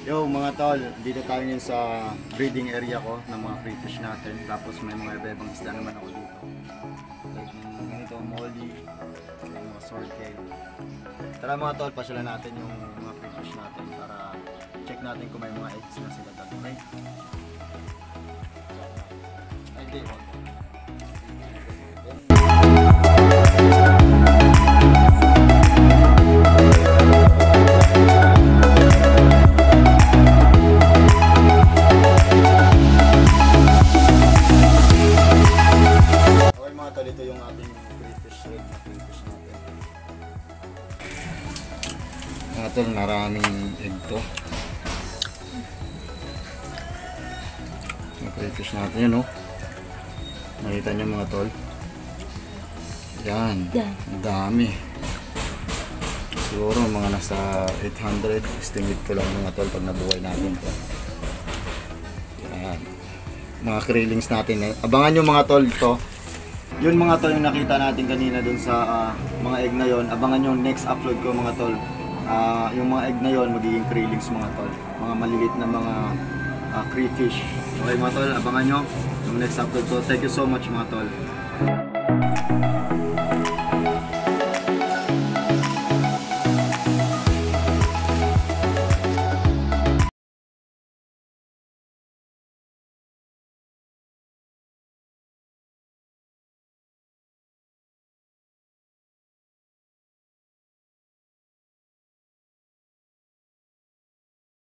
Yo mga tol, dito tayo ngayon sa breeding area ko ng mga crayfish natin. Tapos may mga iba-ibang isda naman ako dito. Like ganito, molly, may mga swordtail. Tara mga tol, pasyalan natin yung mga crayfish natin para check natin kung may mga eggs na sila doon. Okay? Ay, di. Ito yung ating crayfish red na crayfish natin. Mga tol, maraming egg to. Yung crayfish natin yun, no? Nakita nyo mga tol? Yan, dami. Siguro mga nasa 800. Estimate ko lang mga tol pag nabuhay natin to. Yan. Mga krillings natin. Abangan nyo mga tol to. Yun mga tol yung nakita natin kanina dun sa mga egg na yon. Abangan yung next upload ko mga tol. Yung mga egg na yon magiging krillings mga tol. Mga maliliit na mga crayfish. Okay mga tol, abangan nyo yung next upload ko. Thank you so much mga tol.